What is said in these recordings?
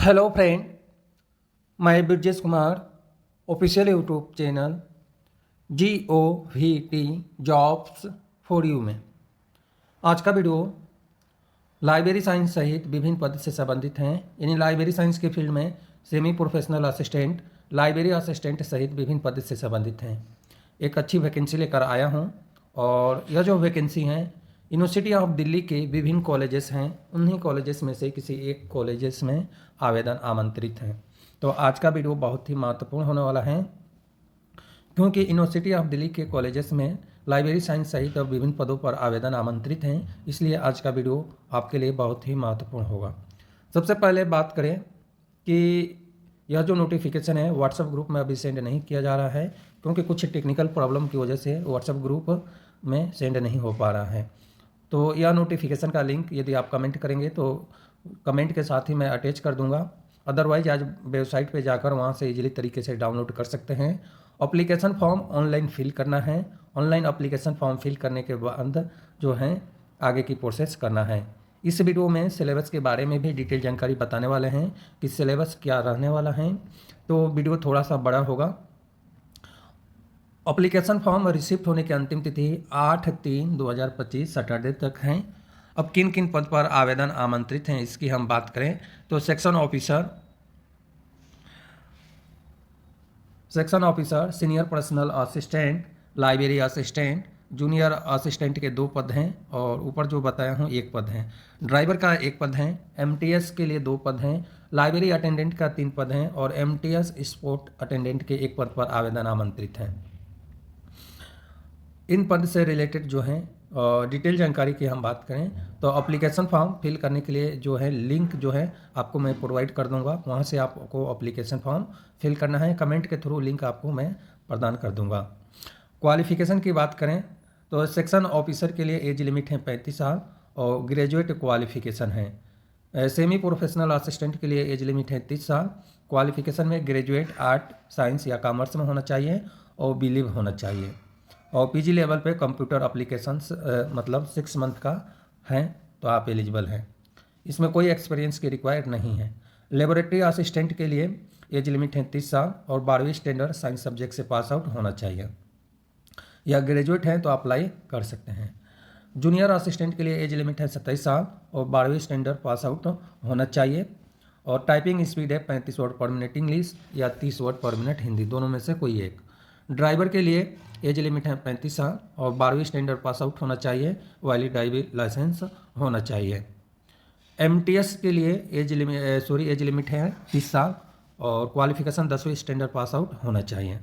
Hello friend, मैं Brajesh Kumar official YouTube channel GOVT jobs for you में आज का वीडियो लाइब्रेरी साइंस सहित विभिन्न पद से संबंधित हैं। यानी लाइब्रेरी साइंस के फील्ड में semi professional assistant, library assistant सहित विभिन्न पद से संबंधित हैं। एक अच्छी वैकेंसी लेकर आया हूं और यह जो वैकेंसी हैं यूनिवर्सिटी ऑफ दिल्ली के विभिन्न कॉलेजेस हैं, उन्हीं कॉलेजेस में से किसी एक कॉलेजेस में आवेदन आमंत्रित हैं। तो आज का वीडियो बहुत ही महत्वपूर्ण होने वाला है, क्योंकि यूनिवर्सिटी ऑफ दिल्ली के कॉलेजेस में लाइब्रेरी साइंस सहित और विभिन्न पदों पर आवेदन आमंत्रित हैं। इसलिए आज का वीडियो आपके लिए बहुत ही महत्वपूर्ण होगा। सबसे पहले बात करें कि यह जो नोटिफिकेशन है व्हाट्सएप ग्रुप में अभी सेंड नहीं किया जा रहा है, क्योंकि कुछ टेक्निकल प्रॉब्लम की वजह से व्हाट्सएप ग्रुप में सेंड नहीं हो पा रहा है। तो यह नोटिफिकेशन का लिंक यदि आप कमेंट करेंगे तो कमेंट के साथ ही मैं अटैच कर दूंगा। अदरवाइज आज वेबसाइट पे जाकर वहाँ से इजीली तरीके से डाउनलोड कर सकते हैं। एप्लीकेशन फॉर्म ऑनलाइन फिल करना है। ऑनलाइन एप्लीकेशन फॉर्म फिल करने के बाद जो है आगे की प्रोसेस करना है। इस वीडियो में सिलेबस के बारे में भी डिटेल जानकारी बताने वाले हैं कि सिलेबस क्या रहने वाला है। तो वीडियो थोड़ा सा बड़ा होगा। एप्लीकेशन फॉर्म रिसिप्ट होने की अंतिम तिथि 8/3/2025 सैटरडे तक है। अब किन किन पद पर आवेदन आमंत्रित हैं इसकी हम बात करें तो section officer, senior personal assistant, library assistant, junior assistant के 2 पद हैं और ऊपर जो बताया हूँ 1 पद है। ड्राइवर का 1 पद है। MTS के लिए 2 पद हैं। लाइब्रेरी अटेंडेंट का 3 पद हैं और MTS स्पोर्ट अटेंडेंट के 1 पद पर आवेदन आमंत्रित हैं। इन पद से रिलेटेड जो है डिटेल जानकारी की हम बात करें तो एप्लीकेशन फॉर्म फिल करने के लिए जो है लिंक जो है आपको मैं प्रोवाइड कर दूंगा। वहाँ से आपको एप्लीकेशन फॉर्म फिल करना है। कमेंट के थ्रू लिंक आपको मैं प्रदान कर दूंगा। क्वालिफिकेशन की बात करें तो सेक्शन ऑफिसर के लिए एज लिमिट है 35 साल और ग्रेजुएट क्वालिफिकेशन है। सेमी प्रोफेशनल असिस्टेंट के लिए एज लिमिट है 30 साल। क्वालिफिकेशन में ग्रेजुएट आर्ट, साइंस या कॉमर्स में होना चाहिए और बिलीव होना चाहिए। और PG लेवल पे कंप्यूटर एप्लीकेशंस मतलब 6 मंथ का है तो आप एलिजिबल हैं। इसमें कोई एक्सपीरियंस की रिक्वायर्ड नहीं है। लेबोरेटरी असिस्टेंट के लिए एज लिमिट है 30 साल और 12वीं स्टैंडर्ड साइंस सब्जेक्ट से पास आउट होना चाहिए। या ग्रेजुएट हैं तो अप्लाई कर सकते हैं। जूनियर असिस्टेंट के लिए एज लिमिट है 27 साल और 12वीं स्टैंडर्ड पास आउट होना चाहिए। और टाइपिंग स्पीड है 35 वर्ड पर मिनट इंग्लिश या 30 वर्ड पर मिनट हिंदी, दोनों में से कोई एक। ड्राइवर के लिए एज लिमिट है 35 साल और 12वीं स्टैंडर्ड पास आउट होना चाहिए। वैलिड ड्राइविंग लाइसेंस होना चाहिए। MTS के लिए एज लिमिट है 30 साल और क्वालिफिकेशन 10वीं स्टैंडर्ड पास आउट होना चाहिए।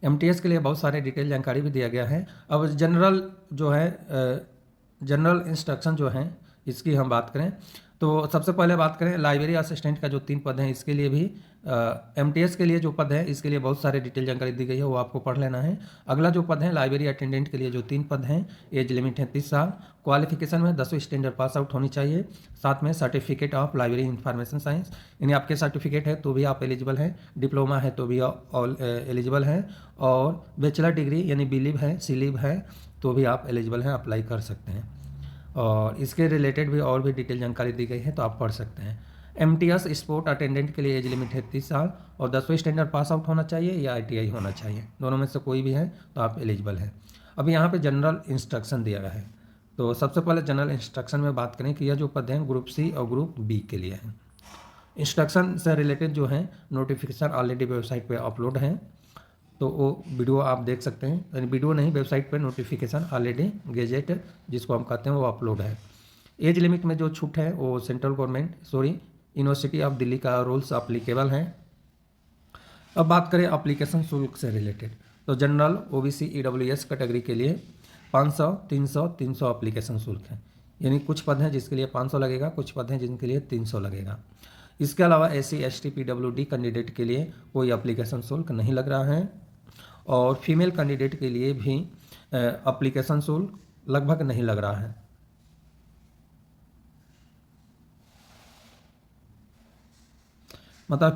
MTS के लिए बहुत सारे डिटेल जानकारी भी दिया गया है। अब जनरल जो है जनरल इंस्ट्रक्शन जो है इसकी हम बात करें तो सबसे पहले बात करें लाइब्रेरी असिस्टेंट का जो 3 पद हैं इसके लिए भी MTS के लिए जो पद है इसके लिए बहुत सारे डिटेल जानकारी दी गई है, वो आपको पढ़ लेना है। अगला जो पद है लाइब्रेरी अटेंडेंट के लिए जो 3 पद हैं, एज लिमिट है 30 साल। क्वालिफिकेशन में 10वीं स्टैंडर्ड पास आउट होनी चाहिए। साथ में certificate of library information science, यानी आपके सर्टिफिकेट है तो भी आप एलिजिबल हैं। डिप्लोमा है तो भी ऑल एलिजिबल हैं और बैचलर डिग्री यानी बिलीव है, सीलीव है तो भी आप एलिजिबल हैं, अप्लाई कर सकते हैं। और इसके रिलेटेड भी और भी डिटेल जानकारी दी गई है तो आप पढ़ सकते हैं। MTS स्पोर्ट अटेंडेंट के लिए एज लिमिट है 30 साल और 10वीं स्टैंडर्ड पास आउट होना चाहिए या ITI होना चाहिए, दोनों में से कोई भी है तो आप एलिजिबल हैं। अब यहाँ पे जनरल इंस्ट्रक्शन दिया गया है तो सबसे पहले जनरल इंस्ट्रक्शन में बात करें कि यह जो पद हैं ग्रुप C और ग्रुप B के लिए हैं। इंस्ट्रक्शन से रिलेटेड जो है नोटिफिकेशन ऑलरेडी वेबसाइट पर अपलोड है तो वो वीडियो आप देख सकते हैं। यानी वीडियो नहीं, वेबसाइट पर नोटिफिकेशन ऑलरेडी गेजेट जिसको हम कहते हैं वो अपलोड है। एज लिमिट में जो छूट है वो central government university of Delhi का रूल्स अप्लीकेबल है। अब बात करें एप्लीकेशन शुल्क से रिलेटेड तो जनरल, OBC, EWS कैटेगरी के लिए 500, 300, 300 एप्लीकेशन शुल्क है। यानी कुछ पद हैं जिसके लिए 500 लगेगा, कुछ पद हैं जिनके लिए 300 लगेगा। इसके अलावा SC, ST, PWD कैंडिडेट के लिए कोई एप्लीकेशन शुल्क नहीं लग रहा है और फीमेल कैंडिडेट के लिए भी एप्लीकेशन शुल्क लगभग नहीं लग रहा है। मतलब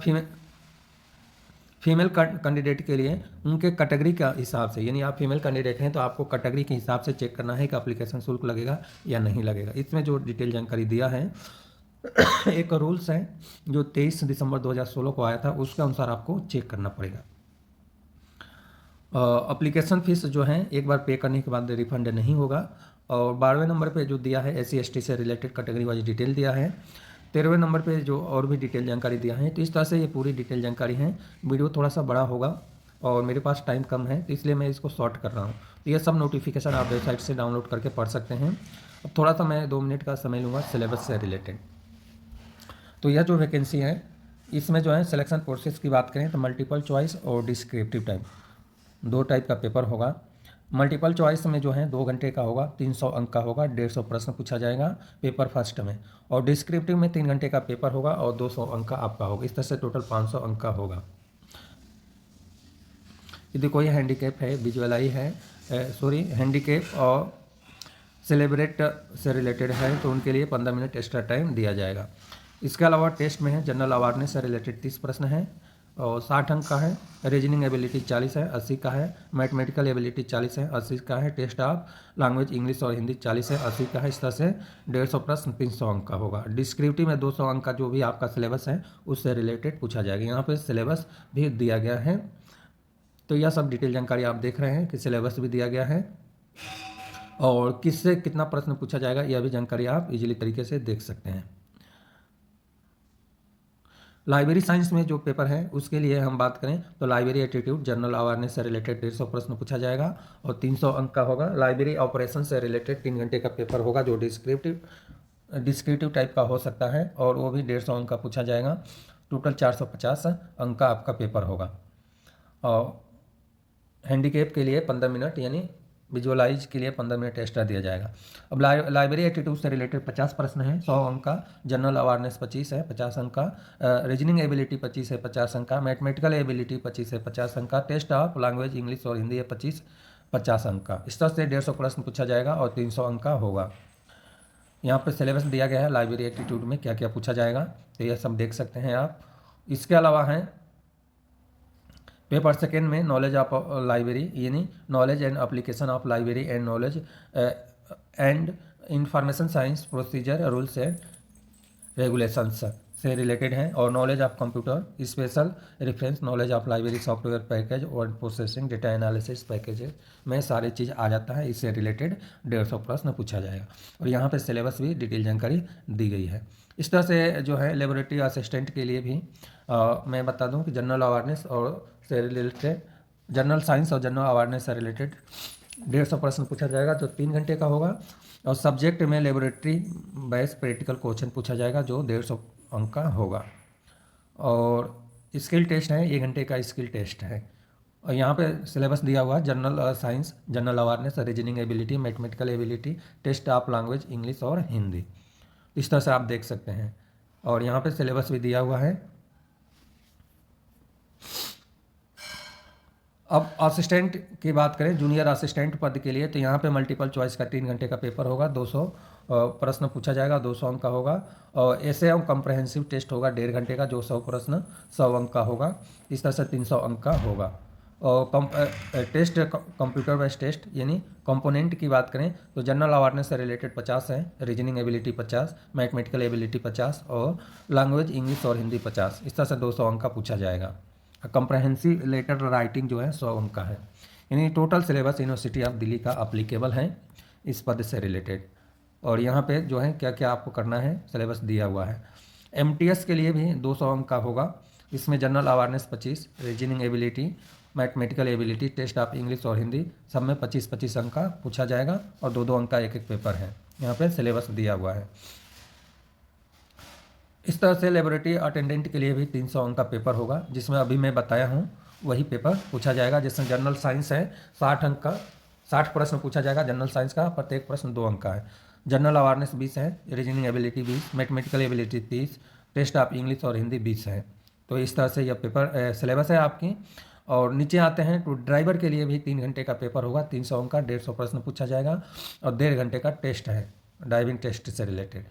फीमेल कैंडिडेट के लिए उनके कैटेगरी के हिसाब से, यानी आप फीमेल कैंडिडेट हैं तो आपको कैटेगरी के हिसाब से चेक करना है कि एप्लीकेशन शुल्क लगेगा या नहीं लगेगा। इसमें जो डिटेल जानकारी दिया है एक रूल्स है जो 23 दिसंबर 2016 को आया था, उसके अनुसार आपको चेक करना पड़ेगा। अप्लीकेशन फ़ीस जो है एक बार पे करने के बाद रिफंड नहीं होगा। और 12वें नंबर पे जो दिया है SC ST से रिलेटेड कैटेगरी वाइज डिटेल दिया है। 13वें नंबर पे जो और भी डिटेल जानकारी दिया है। तो इस तरह से ये पूरी डिटेल जानकारी है। वीडियो थोड़ा सा बड़ा होगा और मेरे पास टाइम कम है, तो इसलिए मैं इसको शॉर्ट कर रहा हूँ। तो ये सब नोटिफिकेशन आप वेबसाइट से डाउनलोड करके पढ़ सकते हैं। अब थोड़ा सा मैं 2 मिनट का समय लूँगा सिलेबस से रिलेटेड। तो यह जो वैकेंसी है इसमें जो है सिलेक्शन प्रोसेस की बात करें तो मल्टीपल चॉइस और डिस्क्रिप्टिव टाइप, 2 टाइप का पेपर होगा। मल्टीपल चॉइस में जो है 2 घंटे का होगा, 300 अंक का होगा, 150 प्रश्न पूछा जाएगा पेपर फर्स्ट में। और डिस्क्रिप्टिव में 3 घंटे का पेपर होगा और 200 अंक का आपका होगा। इस तरह से टोटल 500 अंक का होगा। यदि कोई हैंडीकैप है, विजुअलाई है, हैंडीकैप और सेलिब्रेट से रिलेटेड है तो उनके लिए 15 मिनट एक्स्ट्रा टाइम दिया जाएगा। इसके अलावा टेस्ट में है जनरल अवेयरनेस से रिलेटेड 30 प्रश्न है और 60 अंक का है। रीजनिंग एबिलिटी 40 है, 80 का है। मैथमेटिकल एबिलिटी 40 है, 80 का है। टेस्ट ऑफ लैंग्वेज इंग्लिश और हिंदी 40 है, 80 का है। इस तरह से 150 प्रश्न 300 अंक का होगा। डिस्क्रिप्टिव में 200 अंक का जो भी आपका सिलेबस है उससे रिलेटेड पूछा जाएगा। यहाँ पर सिलेबस भी दिया गया है। तो यह सब डिटेल जानकारी आप देख रहे हैं कि सिलेबस भी दिया गया है और किससे कितना प्रश्न पूछा जाएगा यह भी जानकारी आप इजीली तरीके से देख सकते हैं। लाइब्रेरी साइंस में जो पेपर है उसके लिए हम बात करें तो लाइब्रेरी एटीट्यूड जनरल अवेयरनेस से रिलेटेड 150 प्रश्न पूछा जाएगा और 300 अंक का होगा। लाइब्रेरी ऑपरेशन से रिलेटेड 3 घंटे का पेपर होगा जो डिस्क्रिप्टिव टाइप का हो सकता है और वो भी 150 अंक का पूछा जाएगा। टोटल 450 अंक का आपका पेपर होगा। और हैंडीकैप के लिए 15 मिनट यानी विजुअलाइज के लिए 15 मिनट एक्स्ट्रा दिया जाएगा। अब लाइब्रेरी एटीट्यूड से रिलेटेड 50 प्रश्न हैं, 100 अंक का। जनरल अवेयरनेस 25 है, 50 अंक का। रीजनिंग एबिलिटी 25 है, 50 अंक का। मैथमेटिकल एबिलिटी 25 है, 50 अंक का। टेस्ट ऑफ लैंग्वेज इंग्लिश और हिंदी है 50 अंक का। इस तरह से 150 प्रश्न पूछा जाएगा और 300 अंक का होगा। यहाँ पर सिलेबस दिया गया है लाइब्रेरी एटीट्यूड में क्या क्या पूछा जाएगा, तो यह सब देख सकते हैं आप। इसके अलावा हैं पेपर सेकेंड में नॉलेज ऑफ लाइब्रेरी यानी knowledge and application of library and knowledge and information science procedure rules and regulations से रिलेटेड है। और knowledge of computer special reference knowledge of library software package और प्रोसेसिंग डेटा एनालिसिस पैकेज में सारी चीज़ आ जाता है। इससे रिलेटेड 150 प्रश्न पूछा जाएगा और यहाँ पे सिलेबस भी डिटेल जानकारी दी गई है। इस तरह से जो है लेबोरेटरी असिस्टेंट के लिए भी मैं बता दूं कि जनरल अवेयरनेस और से रिलेटेड जनरल साइंस और जनरल अवेयरनेस से रिलेटेड 150 प्रश्न पूछा जाएगा जो 3 घंटे का होगा। और सब्जेक्ट में लेबोरेटरी बेस प्रैक्टिकल क्वेश्चन पूछा जाएगा जो 150 अंक का होगा। और स्किल टेस्ट है, 1 घंटे का स्किल टेस्ट है। और यहाँ पे सिलेबस दिया हुआ है general science, general awareness, reasoning ability, mathematical ability, test of language English और हिंदी। इस तरह से आप देख सकते हैं और यहाँ पे सिलेबस भी दिया हुआ है। अब असिस्टेंट की बात करें, जूनियर असिस्टेंट पद के लिए, तो यहाँ पे मल्टीपल चॉइस का 3 घंटे का पेपर होगा, 200 प्रश्न पूछा जाएगा, 200 अंक का होगा। और ऐसे एवं कम्प्रहेंसिव टेस्ट होगा 1.5 घंटे का जो 100 प्रश्न 100 अंक का होगा। इस तरह से 300 अंक का होगा। और टेस्ट कंप्यूटर बेस्ड टेस्ट यानी कंपोनेंट की बात करें तो जनरल अवेयरनेस से रिलेटेड 50 है, रीजनिंग एबिलिटी 50, मैथमेटिकल एबिलिटी 50 और लैंग्वेज इंग्लिश और हिंदी 50। इस तरह से 200 अंक का पूछा जाएगा। कम्प्रहेंसिव लेटर राइटिंग जो है 100 अंक का है। यानी total syllabus university of Delhi का अप्लीकेबल है इस पद से रिलेटेड। और यहाँ पे जो है क्या क्या आपको करना है सिलेबस दिया हुआ है। MTS के लिए भी 200 अंक का होगा। इसमें general awareness 25, reasoning ability, mathematical ability, test of English और हिंदी सब में 25-25 अंक का पूछा जाएगा और 2-2 अंक का एक पेपर है। यहाँ पे सिलेबस दिया हुआ है। इस तरह से लेबोरेटरी अटेंडेंट के लिए भी 300 अंक का पेपर होगा जिसमें अभी मैं बताया हूँ वही पेपर पूछा जाएगा। जिसमें जनरल साइंस है 60 अंक का, 60 प्रश्न पूछा जाएगा जनरल साइंस का, प्रत्येक प्रश्न 2 अंक का है। जनरल अवेयरनेस 20 है, reasoning ability 20, mathematical ability 30, test of English और हिंदी 20 है। तो इस तरह से यह पेपर सिलेबस है आपकी। और नीचे आते हैं तो ड्राइवर के लिए भी 3 घंटे का पेपर होगा, 300 अंक का, 150 प्रश्न पूछा जाएगा और 1.5 घंटे का टेस्ट है ड्राइविंग टेस्ट से रिलेटेड।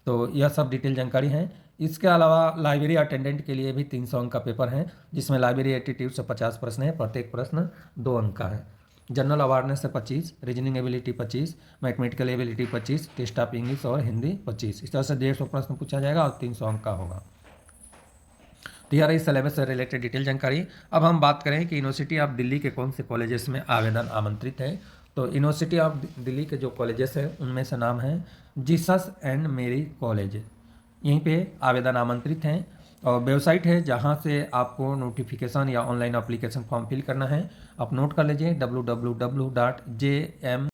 तो यह सब डिटेल जानकारी है। इसके अलावा लाइब्रेरी अटेंडेंट के लिए भी 300 अंक का पेपर है जिसमें लाइब्रेरी एटीट्यूड से 50 प्रश्न है, प्रत्येक प्रश्न 2 अंक का है। जनरल अवेयरनेस से 25, reasoning ability 25, mathematical ability 25, test of English और हिंदी 25। इस तरह से 150 प्रश्न पूछा जाएगा और 300 अंक का होगा। तो यह रही सिलेबस से रिलेटेड डिटेल जानकारी। अब हम बात करें कि यूनिवर्सिटी ऑफ दिल्ली के कौन से कॉलेजेस में आवेदन आमंत्रित है। तो यूनिवर्सिटी ऑफ दिल्ली के जो कॉलेजेस हैं उनमें से नाम है जीसस एंड मेरी कॉलेज, यहीं पे आवेदन आमंत्रित हैं। और वेबसाइट है जहाँ से आपको नोटिफिकेशन या ऑनलाइन एप्लीकेशन फॉर्म फिल करना है, आप नोट कर लीजिए www.jm